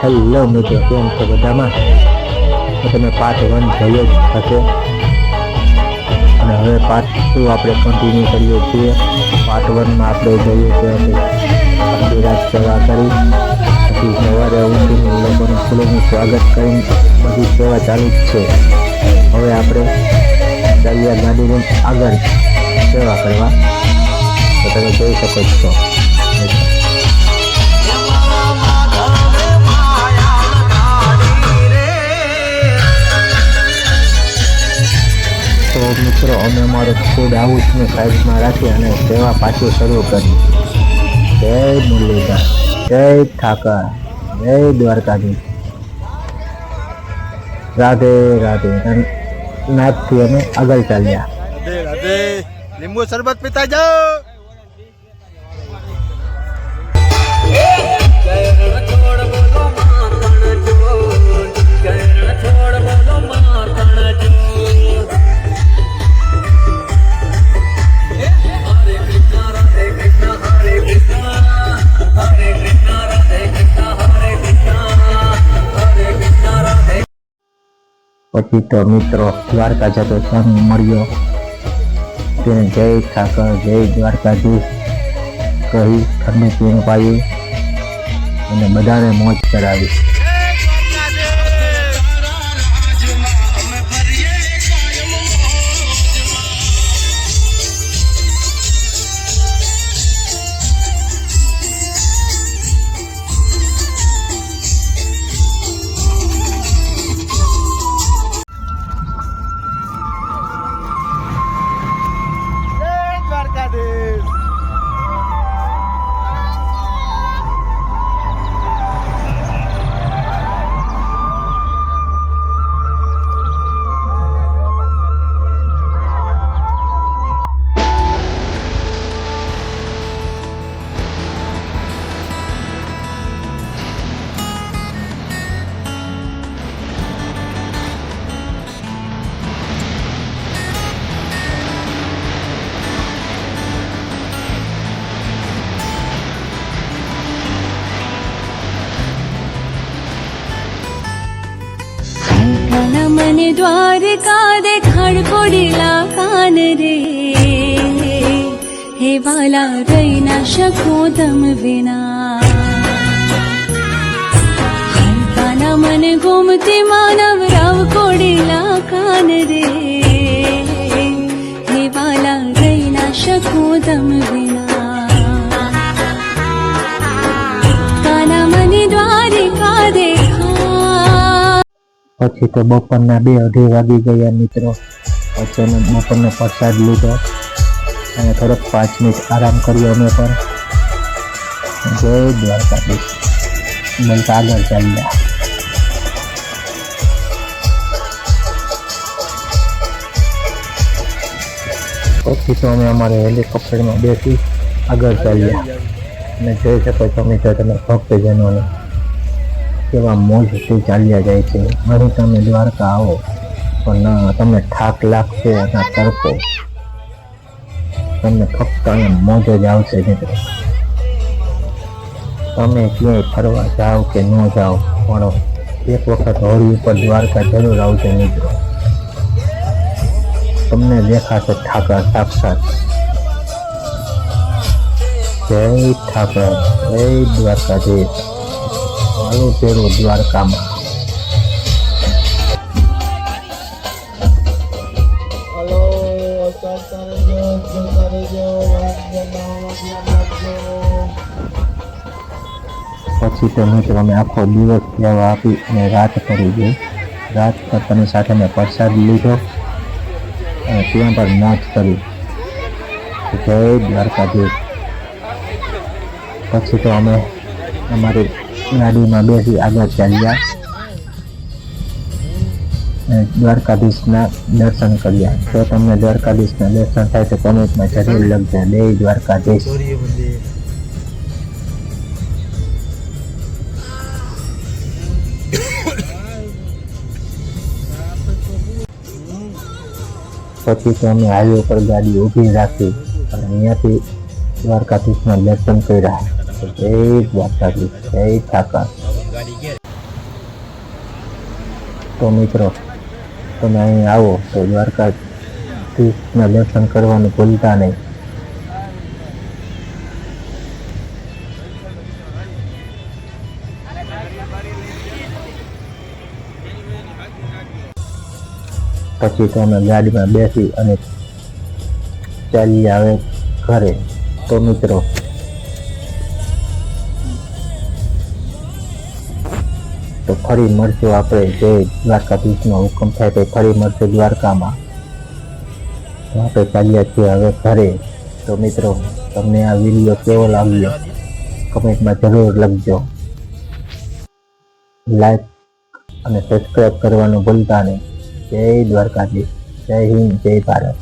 Hello મિત્રો, કેમ છો બધામાં? તો તમે પાર્ટ 1 જોયો જ હશે અને હવે પાર્ટ 2 આપણે કન્ટિન્યુ કરીએ છીએ. પાર્ટ 1 માં આપણે જોઈએ કે અડધી રાત સેવા કરી, પછી સવારે ઉઠીને લોકોનું ફૂલોનું સ્વાગત કરી બધી સેવા ચાલુ જ છે. હવે આપણે ચાલ્યા ગાડીની આગળ સેવા કરવા, તો તમે જોઈ શકો છો. તો મિત્રો, અમે અમારો ફૂડ હાઉસને સાઈડમાં રાખી અને સેવા પાછી શરૂ કરી. જય મુરલીધર, જય ઠાકર, જય દ્વારકાધીશ, રાધે રાધે નાથથી અમે આગળ ચાલ્યા. રાધે રાધે. લીંબુ શરબત પીતા જાઓ. પછી તો મિત્રો દ્વારકા જતો સ્વામી મળ્યો, તેને જય ઠાકર, જય દ્વારકાધીશ કહી ઠંડુ પીણું પાયું અને બધાને મોજ કરાવી. મને દ્વારકા દેખાડ કોડીલા કાન રે, હે વાલા રહી ના શકો તમ વિના. હલકાના મને ગોમતી માનવ રાવ કોડીલા કાન રે, હે વાલા રહી ના શકો તમ વિના. કાના મને દ્વારકા દેખા. પછી તો બપોરના 2-2:30 વાગી ગયા મિત્રો. પછી અમે બપોરનો પ્રસાદ લીધો અને થોડોક 5 મિનિટ આરામ કર્યો અમે પણ. જય દ્વારકાધીશ બોલતા આગળ ચાલ્યા. પછી તો અમે અમારે હેલિકોપ્ટરમાં બેસી આગળ ચાલ્યા અને જોઈ શકો છો મિત્રો તમે ભક્તજનોને કેવા મોજથી ચાલ્યા જાય છે. અહીં તમે દ્વારકા આવો પણ તમને થાક લાગશે અને તડકો, તમને ફક્ત અહીંયા મોજ જ આવશે મિત્રો. તમે ક્યાંય ફરવા જાઓ કે ન જાઓ પણ એક વખત હોળી ઉપર દ્વારકા જરૂર આવજો મિત્રો. તમને દેખાશે ઠાકર સાક્ષાત. જય ઠાકર, જય દ્વારકાધીશ. હાલો તેરું દ્વારકામાં. પછી તો મિત્રો અમે આખો દિવસ સેવા આપી અને રાત કરી ગઈ. રાત કરતાની સાથે મેં પ્રસાદ લીધો અને ત્યાં પર મોજ કરી. જય દ્વારકાધીશ. પછી તો અમે અમારી ગાડીમાં બેસી આગળ ચાલ્યા અને દ્વારકાધીશના દર્શન કર્યા. તો તમને દ્વારકાધીશના દર્શન થાય તો કોમેન્ટમાં જરૂર લખજો. જય દ્વારકાધીશ. પછી તો અમે હાઈવે પર ગાડી ઊભી રાખી અને અહીંયાથી દ્વારકાધીશના દર્શન કર્યા. જય દ્વારકાધીશ, જય ઠાકર. તો મિત્રો તમે અહીં આવો તો દ્વારકાધીશના દર્શન કરવાનું ભૂલતા નહીં. પછી તો અમે ગાડીમાં બેસી અને ચાલી આવે ઘરે. તો મિત્રો તો ફરી મળશું આપણે, જે દ્વારકાધીશનો હુકમ થાય તો ફરી મળશું દ્વારકામાં. તો આપણે ચાલ્યા છીએ હવે ઘરે. તો મિત્રો તમને આ વિડીયો કેવો લાગ્યો કમેન્ટમાં જરૂર લખજો. લાઈક અને સબસ્ક્રાઈબ કરવાનું ભૂલતા નહીં. જય દ્વારકાધીશ, જય હિન્દ, જય ભારત.